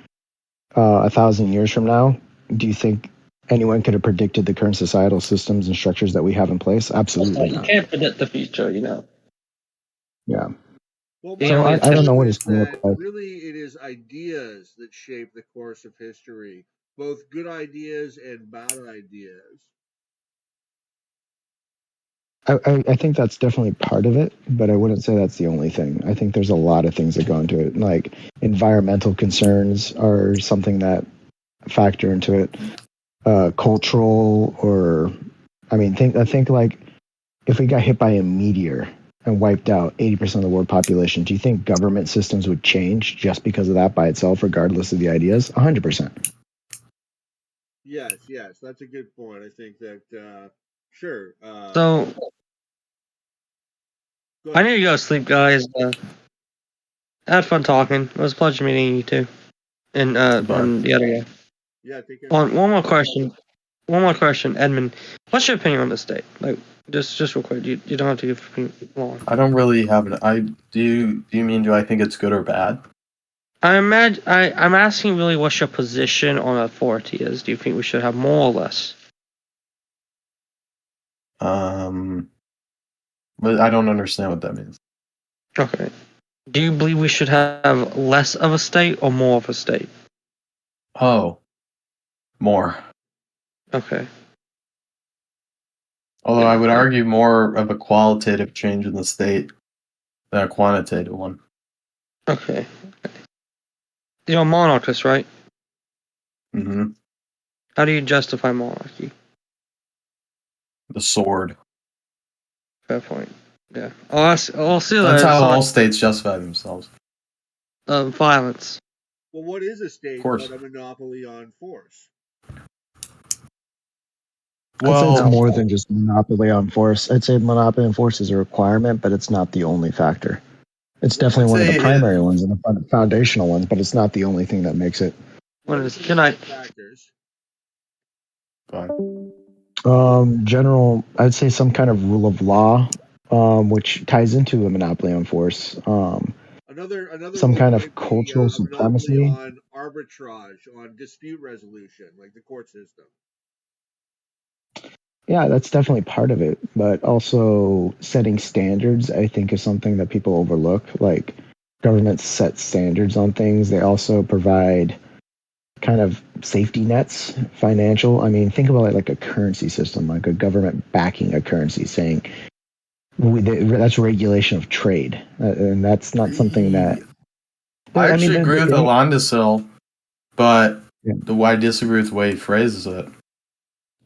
1,000 years from now, do you think anyone could have predicted the current societal systems and structures that we have in place? Absolutely You not. can't predict the future, you know. Yeah. Well, You my, So know, my I don't know view what it's is going to that look like. really it is ideas that shape the course of history, both good ideas and bad ideas. I think that's definitely part of it, but I wouldn't say that's the only thing. I think there's a lot of things that go into it. Like environmental concerns are something that factor into it. Cultural, or I think like if we got hit by a meteor and wiped out 80% of the world population, do you think government systems would change just because of that by itself, regardless of the ideas? 100%. Yes, that's a good point. I think that sure. so Go I ahead. need to go to sleep, guys. I had fun talking. It was a pleasure meeting you too, But and the other guy. Yeah, take care, man. One more question. One more question, Edmund. What's your opinion on the state? Like, just real quick. You don't have to give opinion long. I don't really have an. I do you mean do I think it's good or bad? I'm asking really what your position on authority is. Do you think we should have more or less? But I don't understand what that means. Okay. Do you believe we should have less of a state or more of a state? Oh, more. Okay. Although I would argue more of a qualitative change in the state than a quantitative one. Okay. You're a monarchist, right? hmm How do you justify monarchy? The sword. Fair point. Yeah. I'll see That's that. how So, all states justify themselves. violence. Well, what is a Of state course. but a monopoly on force? I'd say it's Well, more than just monopoly on force. I'd say monopoly on force is a requirement, but it's not the only factor. It's What definitely I'd one of the say primary ones and the foundational ones, but it's not the only thing that makes it. what are Good some of night. those factors? General, I'd say some kind of rule of law, which ties into a monopoly on force. Another Some one kind of might be cultural a monopoly supremacy. on arbitrage, on dispute resolution, like the court system. Yeah, that's definitely part of it, but also setting standards, I think, is something that people overlook. Like governments set standards on things. They also provide kind of safety nets, financial. I mean, think about it like a currency system, like a government backing a currency, saying that's regulation of trade, and that's not something that. I I mean, actually agree with Alondesil, but the way I disagree with the way he phrases it.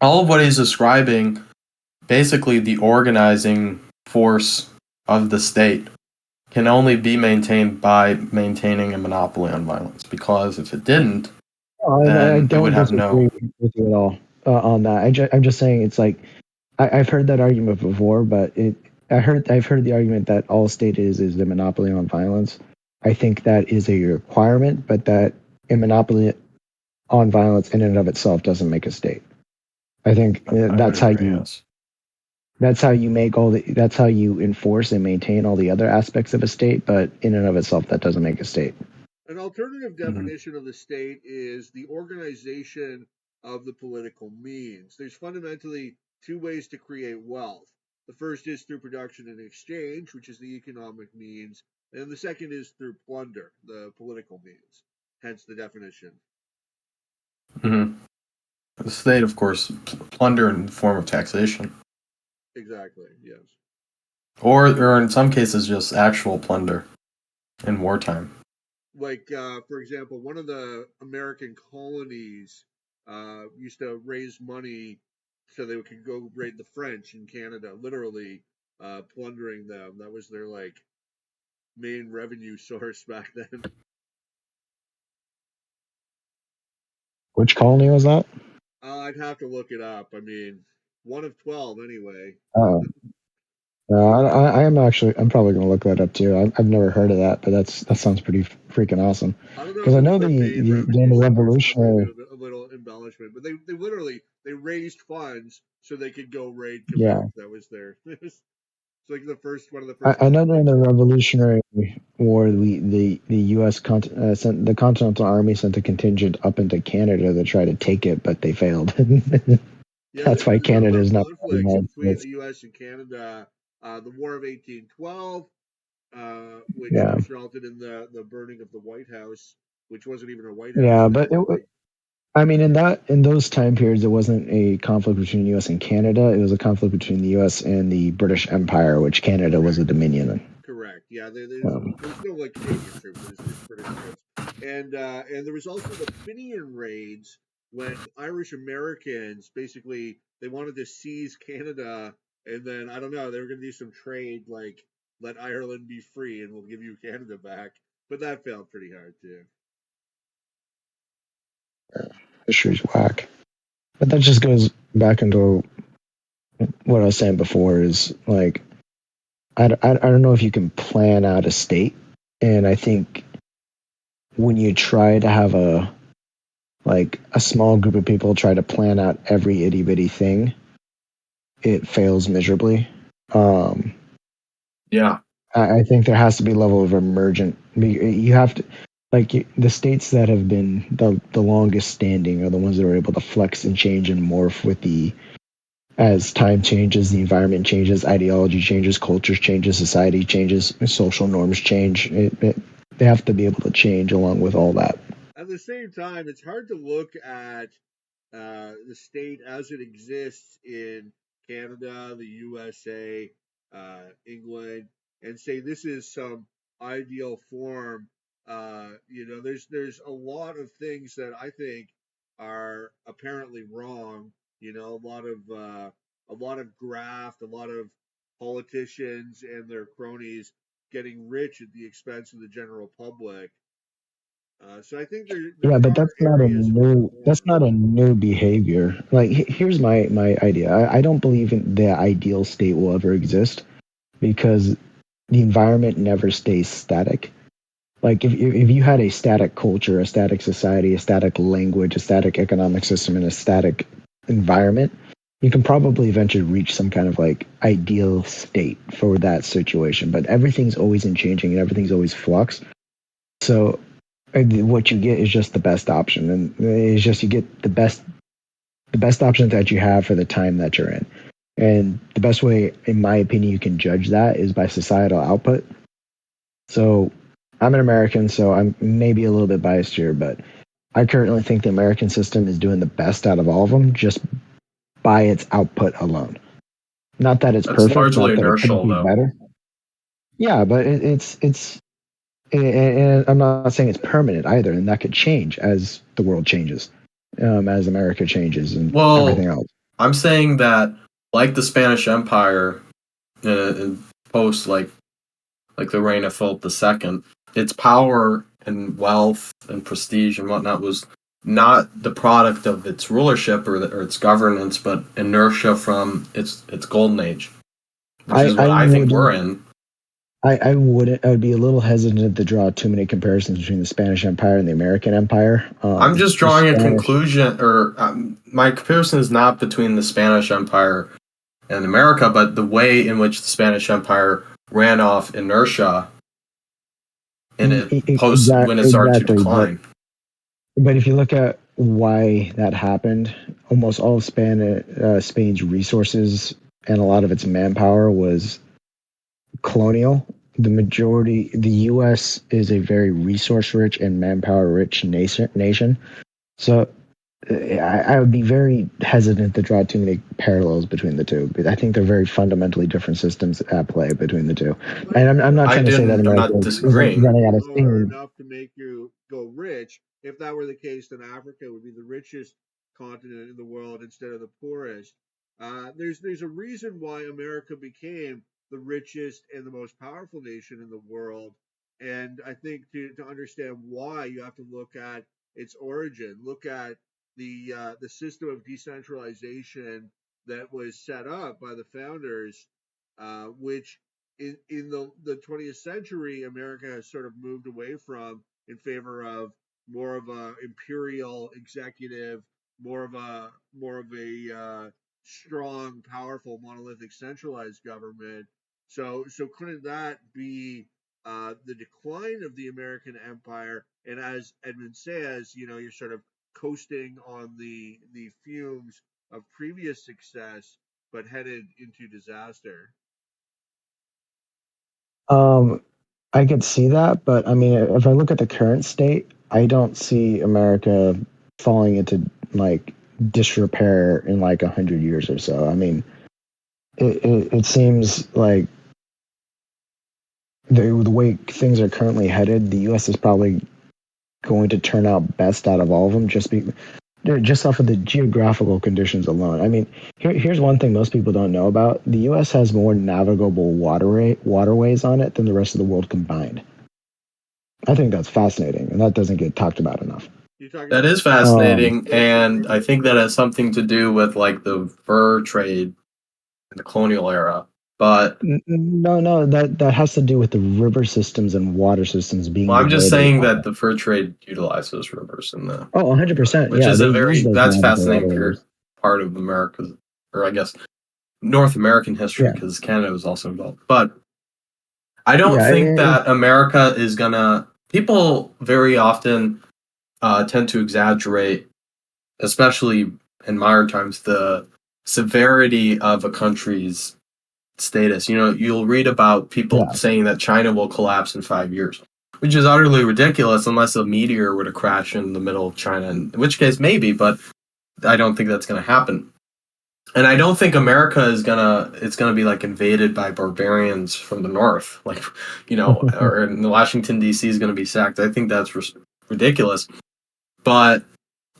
All of what he's describing, basically the organizing force of the state, can only be maintained by maintaining a monopoly on violence. Because if it didn't, I then it would don't have disagree no. with you at all on that. I'm just saying it's like I've heard that argument before, but I've heard the argument that all state is a monopoly on violence. I think that is a requirement, but that a monopoly on violence in and of itself doesn't make a state. I think I would agree. Yes. that's how you make all the that's how you enforce and maintain all the other aspects of a state, but in and of itself that doesn't make a state. An alternative hmm definition of the state is the organization of the political means. There's fundamentally two ways to create wealth. The first is through production and exchange, which is the economic means, and the second is through plunder, the political means, hence the definition. Mm-hmm. The state, of course, plunder in the form of taxation. Exactly, yes. Or in some cases, just actual plunder in wartime. Like, for example, one of the American colonies used to raise money so they could go raid the French in Canada, literally plundering them. That was their like main revenue source back then. Which colony was that? I'd have to look it up. I mean, one of 12 anyway. Oh, I am actually. I'm probably going to look that up too. I've never heard of that, but that sounds pretty freaking awesome. I don't know Because if I it was know their main during revenue the source. That might be Revolutionary. a little embellishment, but they literally they raised funds so they could go raid Yeah, Quebec. That was their it's like the first one of the I, first I know during the colonies. Revolutionary War, the U.S. Sent the Continental Army sent a contingent up into Canada to try to take it, but they failed. Yeah, That's why there's a number Canada of is not part of the conflicts United between States. the U.S. and Canada. The War of 1812, which Yeah, resulted in the burning of the White House, which wasn't even a White House yeah, but technically. I mean, in those time periods, it wasn't a conflict between the U.S. and Canada. It was a conflict between the U.S. and the British Empire, which Canada was a dominion in. Correct. Yeah, Um, there was no like Canadian troops. It was just British troops, and there was also the Fenian raids when Irish Americans basically they wanted to seize Canada, and then I don't know they were going to do some trade like let Ireland be free and we'll give you Canada back, but that failed pretty hard too. History's whack. But that just goes back into what I was saying before is like, I don't know if you can plan out a state. And I think when you try to have a small group of people try to plan out every itty bitty thing, it fails miserably. Um, Yeah. I think there has to be a level of emergent. You have to, the states that have been the longest standing are the ones that are able to flex and change and morph with as time changes, the environment changes, ideology changes, culture changes, society changes, social norms change. They have to be able to change along with all that. At the same time, it's hard to look at the state as it exists in Canada, the USA, England, and say this is some ideal form. There's a lot of things that I think are apparently wrong. A lot of graft, a lot of politicians and their cronies getting rich at the expense of the general public. So I think there Yeah, but are areas for that's reform. not a new behavior. Like here's my idea. I don't believe in the ideal state will ever exist because the environment never stays static. Like if you had a static culture, a static society, a static language, a static economic system, and a static environment, you can probably eventually reach some kind of like ideal state for that situation. But everything's always in changing and everything's always flux. So what you get is just the best option, and it's just you get the best option that you have for the time that you're in. And the best way, in my opinion, you can judge that is by societal output. So I'm an American, so I'm maybe a little bit biased here, but I currently think the American system is doing the best out of all of them just by its output alone. Not that it's That's perfect, largely not that it couldn't inertial, be though. better. Yeah, but and I'm not saying it's permanent either, and that could change as the world changes, as America changes, and everything Well, else. I'm saying that, like the Spanish Empire, in post like the reign of Philip II, its power and wealth and prestige and whatnot was not the product of its rulership or its governance, but inertia from its golden age, which is what I I think we're wouldn't. in. I wouldn't. I would be a little hesitant to draw too many comparisons between the Spanish Empire and the American Empire. I'm just The drawing a Spanish. conclusion, or my comparison is not between the Spanish Empire and America, but the way in which the Spanish Empire ran off inertia in it post when it started to Exactly, decline. but if you look at why that happened, almost all of Spain's resources and a lot of its manpower was colonial. The U.S. is a very resource-rich and manpower-rich nation. So I would be very hesitant to draw too many parallels between the two. But I think they're very fundamentally different systems at play between the two. And I'm not trying to say that I'm America not isn't disagreeing. running out of Power steam. enough to make you go rich. If that were the case, then Africa would be the richest continent in the world instead of the poorest. There's a reason why America became the richest and the most powerful nation in the world, and I think to understand why, you have to look at its origin. Look at the system of decentralization that was set up by the founders, which in the 20th century, America has sort of moved away from in favor of more of a imperial executive, more of a strong, powerful, monolithic, centralized government. So couldn't that be the decline of the American empire? And as Edmund says, you're sort of coasting on the fumes of previous success, but headed into disaster. I could see that, but I mean, if I look at the current state, I don't see America falling into like disrepair in like 100 years or so. I mean, it seems like the way things are currently headed, the U.S. is probably going to turn out best out of all of them, just off of the geographical conditions alone. I mean, here's one thing most people don't know about: the U.S. has more navigable waterways on it than the rest of the world combined. I think that's fascinating, and that doesn't get talked about enough. You're talking That about is fascinating, and I think that has something to do with like the fur trade in the colonial era. But No, that has to do with the river systems and water systems being well, the I'm just way they saying are. that the fur trade utilizes rivers in the 100%. which Yeah, is they a use very those that's navigable fascinating waterways. part of America's, or I guess North American history, Yeah, because Canada was also involved. But I don't yeah. think that America is gonna. People very often tend to exaggerate, especially in modern times, the severity of a country's status. You'll read about people Yeah. saying that China will collapse in 5 years, which is utterly ridiculous unless a meteor were to crash in the middle of China, in which case maybe, but I don't think that's going to happen. And I don't think America is it's gonna be like invaded by barbarians from the north, like or in Washington D.C. is gonna be sacked. I think that's ridiculous. But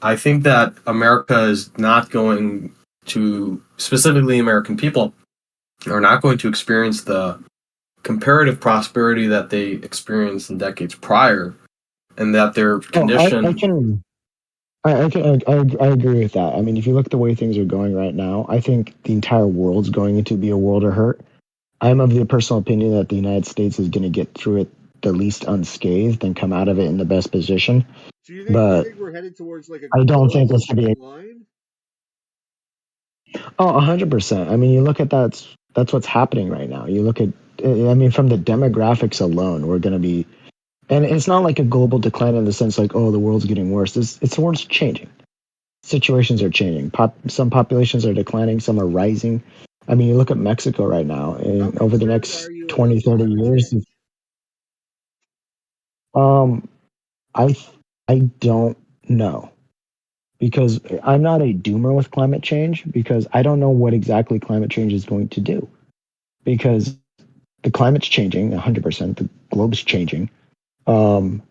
I think that America is not going to, specifically American people, are not going to experience the comparative prosperity that they experienced in decades prior, and that their I condition. can. I agree with that. I mean, if you look at the way things are going right now, I think the entire world's going to be a world of hurt. I'm of the personal opinion that the United States is going to get through it the least unscathed and come out of it in the best position. So you But think we're headed towards like a I don't think global it's going to be. decline? 100%. I mean, you look at that's what's happening right now. You look at, I mean, from the demographics alone, we're going to be, and it's not like a global decline in the sense like, oh, the world's getting worse. It's the world's changing. Situations are changing. Some populations are declining, some are rising. I mean, you look at Mexico right now, How and over the concerned are next you about 20, 30 climate years, change? um, I I don't know because I'm not a doomer with climate change because I don't know what exactly climate change is going to do because the climate's changing 100%. The globe's changing. Um,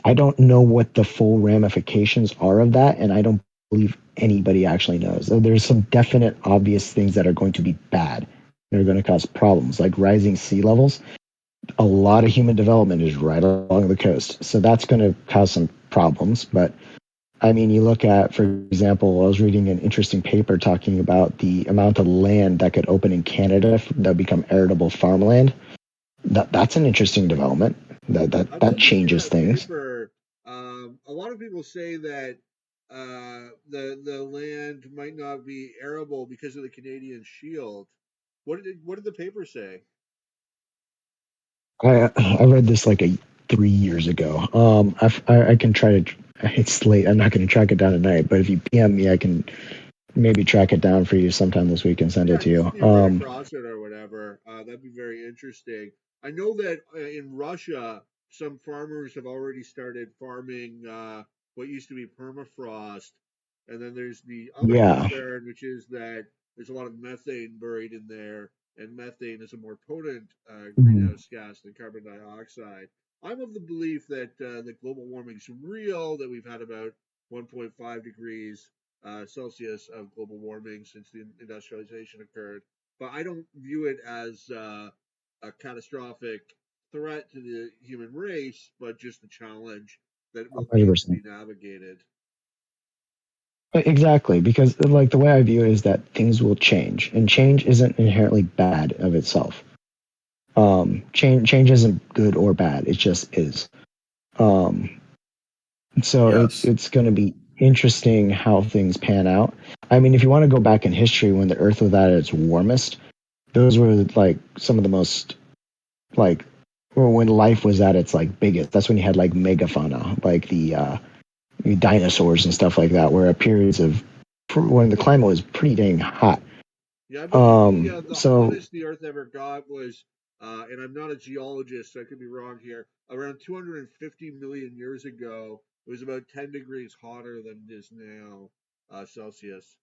I don't know what the full ramifications are of that, and I don't believe anybody actually knows. There's some definite, obvious things that are going to be bad. They're going to cause problems, like rising sea levels. A lot of human development is right along the coast, so that's going to cause some problems. But I mean, you look at, for example, I was reading an interesting paper talking about the amount of land that could open in Canada that become arable farmland. That's an interesting development. I've That yet to see changes that things. paper. A lot of people say that the land might not be arable because of the Canadian Shield. What did the paper say? I read this like 3 years ago. I can try to. It's late. I'm not going to track it down tonight. But if you PM me, I can maybe track it down for you sometime this week and send Yeah, it to just you. if you run across it or whatever, that'd be very interesting. I know that in Russia, some farmers have already started farming what used to be permafrost, and then there's the other Yeah. concern, which is that there's a lot of methane buried in there, and methane is a more potent Mhm. greenhouse gas than carbon dioxide. I'm of the belief that global warming is real, that we've had about 1.5 degrees Celsius of global warming since the industrialization occurred. But I don't view it as a catastrophic threat to the human race, but just a challenge that will need to 100%. be navigated. Exactly, because like the way I view it is that things will change, and change isn't inherently bad of itself. Change isn't good or bad; it just is. Um, so Yes. it's going to be interesting how things pan out. I mean, if you want to go back in history when the Earth was at its warmest, those were like some of the most like or when life was at its like biggest. That's when you had like megafauna, like the dinosaurs and stuff like that, where at periods of when the climate was pretty dang hot. Yeah, I believe the So hottest the Earth ever got was, and I'm not a geologist, so I could be wrong here. Around 250 million years ago, it was about 10 degrees hotter than it is now, Celsius.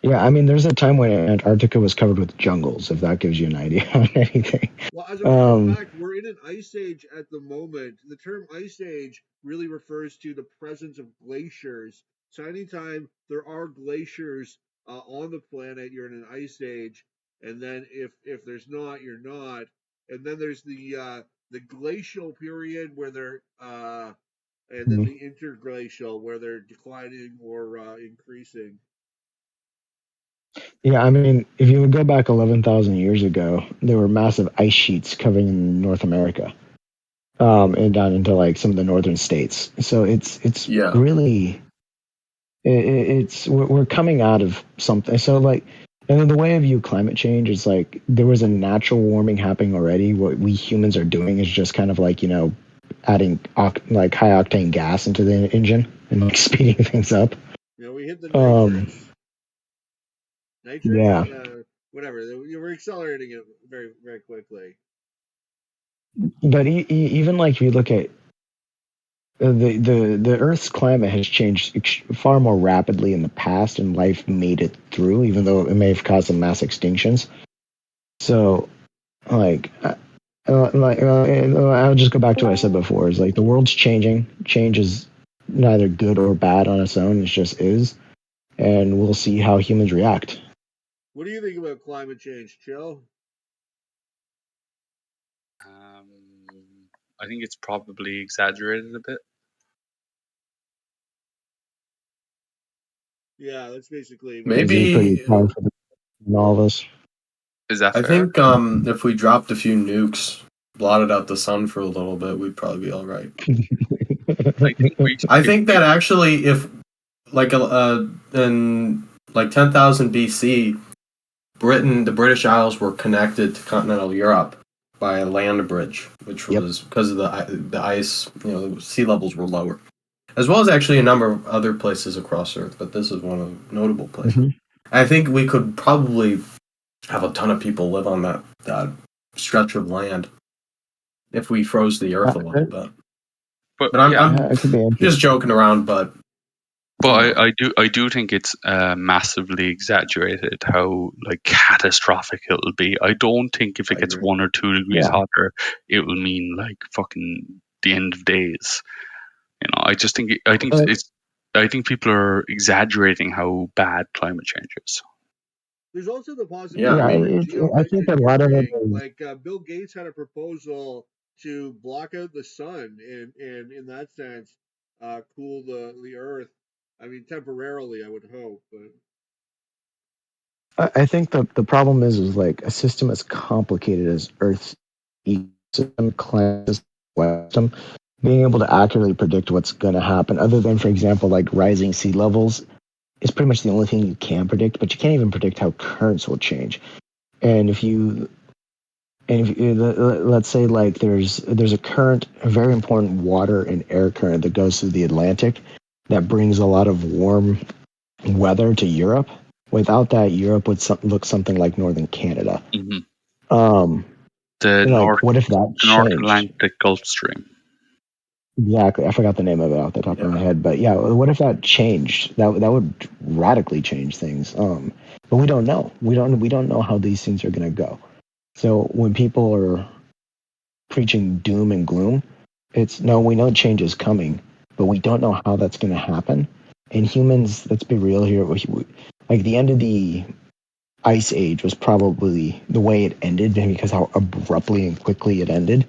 yeah, I mean, there's a time when Antarctica was covered with jungles, if that gives you an idea on anything. Well, as a matter of Um, fact, we're in an ice age at the moment. The term ice age really refers to the presence of glaciers. So anytime there are glaciers on the planet, you're in an ice age. And then if there's not, you're not. And then there's the glacial period where they're and then the interglacial where they're declining or increasing. yeah, I mean, if you would go back 11,000 years ago, there were massive ice sheets covering North America, and down into like some of the northern states. So it's Yeah. really it's we're coming out of something. So like, and then the way I view climate change is like there was a natural warming happening already. What we humans are doing is just kind of like adding like high octane gas into the engine and like speeding things up. You know, we hit the Um, nitrous, yeah, whatever. We're accelerating it very, very quickly. but even like if you look at the Earth's climate has changed far more rapidly in the past, and life made it through, even though it may have caused some mass extinctions. So, like, I'll just go back to what I said before: is like the world's changing. Change is neither good or bad on its own; it just is, and we'll see how humans react. What do you think about climate change, Chill? I think it's probably exaggerated a bit. Yeah, that's basically what It'd be pretty Maybe powerful in all of us. Is that I fair? think if we dropped a few nukes, blotted out the sun for a little bit, we'd probably be all right. I think we I if think we that actually, if like in like 10,000 BC, the British Isles were connected to continental Europe by a land bridge, which Yep. was because of the ice. The sea levels were lower, as well as actually a number of other places across Earth. But this is one of the notable places. Hmm. I think we could probably have a ton of people live on that stretch of land if we froze the Earth a little bit. but But yeah, I'm It could be just interesting. joking around, but but you know, I do think it's massively exaggerated how like catastrophic it'll be. I don't think if I it gets agree. 1 or 2 degrees Yeah. hotter, it will mean like fucking the end of days. I just think I think But it's I think people are exaggerating how bad climate change is. there's also the Yeah, I yeah, possibility mean, for I think a lot of it geoengineering. is. Like Bill Gates had a proposal to block out the sun and in that sense, cool the Earth. I mean, temporarily, I would hope, but I think the problem is like a system as complicated as Earth's ecosystem, climate system, being able to accurately predict what's going to happen, other than, for example, like rising sea levels, is pretty much the only thing you can predict. But you can't even predict how currents will change. And if you, let's say like there's a current, a very important water and air current that goes through the Atlantic, that brings a lot of warm weather to Europe. Without that, Europe would look something like northern Canada. Um, The like, what if that North changed? Atlantic Gulf Stream. Exactly, I forgot the name of it off the top of my head, but yeah, what if that changed? That would radically change things. But we don't know. We don't know how these things are going to go. So when people are preaching doom and gloom, it's no, we know change is coming, but we don't know how that's going to happen. And humans, let's be real here, like the end of the ice age was probably the way it ended because how abruptly and quickly it ended.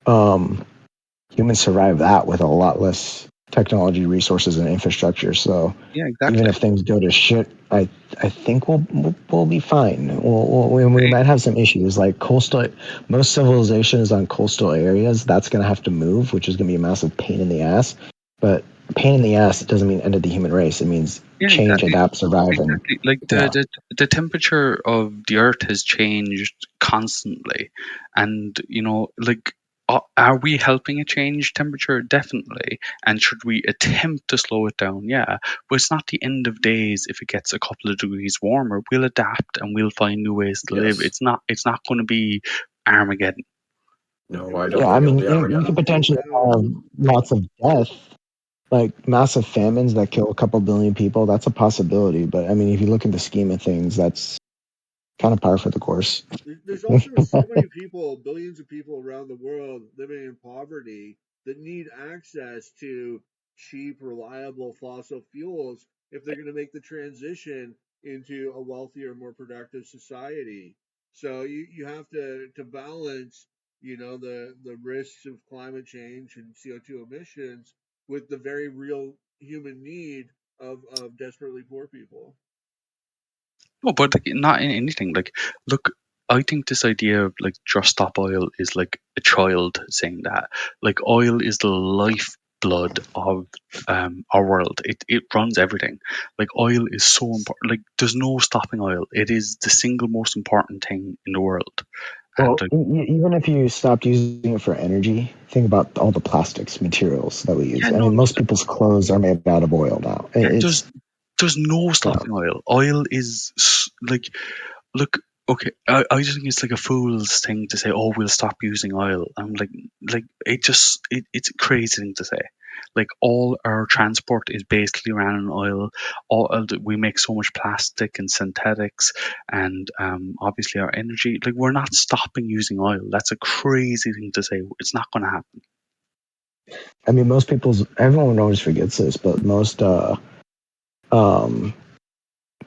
Humans survived that with a lot less technology, resources, and infrastructure. So Yeah, exactly. even if things go to shit, I think we'll be fine. We might have some issues like coastal. Most civilizations on coastal areas, that's going to have to move, which is going to be a massive pain in the ass. But pain in the ass doesn't mean end of the human race. It means change, adapt, survive, and exactly. Like the temperature of the Earth has changed constantly, and like. Are we helping it change temperature? Definitely. And should we attempt to slow it down? Yeah. But it's not the end of days if it gets a couple of degrees warmer. We'll adapt and we'll find new ways to live. Yes. It's not going to be Armageddon. No, I don't yeah, I think it'll mean, be you could Armageddon. potentially have lots of death, like massive famines that kill a couple billion people. That's a possibility. But I mean, if you look at the scheme of things, that's kind of par for the course. There's also so many people, billions of people around the world living in poverty that need access to cheap, reliable fossil fuels if they're going to make the transition into a wealthier, more productive society. So you have to balance, the risks of climate change and CO2 emissions with the very real human need of desperately poor people. No, but like, not in anything. Like, look, I think this idea of like just stop oil is like a child saying that. Like, oil is the lifeblood of our world. It runs everything. Like, oil is so important. Like, there's no stopping oil. It is the single most important thing in the world. And Well, even if you stopped using it for energy, think about all the plastics materials that we use. yeah, I no, mean, most people's clothes are made out of oil now. yeah, It's there's no you know, stopping oil. Oil is like look, okay, I just think it's like a fool's thing to say, "Oh, we'll stop using oil." I'm like it's a crazy thing to say. Like all our transport is basically ran on oil. We make so much plastic and synthetics, and obviously our energy. Like we're not stopping using oil. That's a crazy thing to say. It's not going to happen. I mean, everyone always forgets this, but um,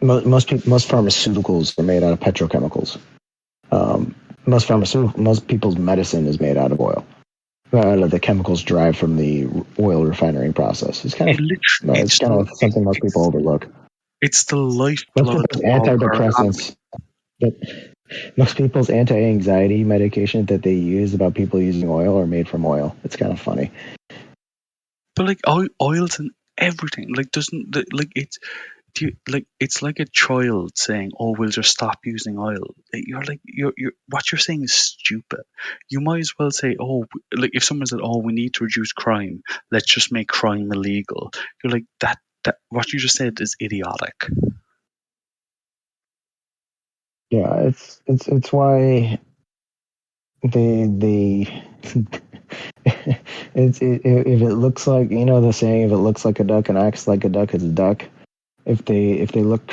most pharmaceuticals are made out of petrochemicals. Um, most people's medicine is made out of oil. Out of the chemicals derived from the oil refining process. It's kind of something most people overlook. It's the Most lifeblood people's of our economy. antidepressants, that most people's anti-anxiety medication that they use about people using oil are made from oil. It's kind of funny. But like oils and everything, like doesn't like it's like a child saying, "Oh, we'll just stop using oil." You're like you're what you're saying is stupid. You might as well say, "Oh, like if someone said, oh, we need to reduce crime, let's just make crime illegal." You're like that what you just said is idiotic. Yeah, it's why they if it looks like the saying, if it looks like a duck and acts like a duck, it's a duck. If they look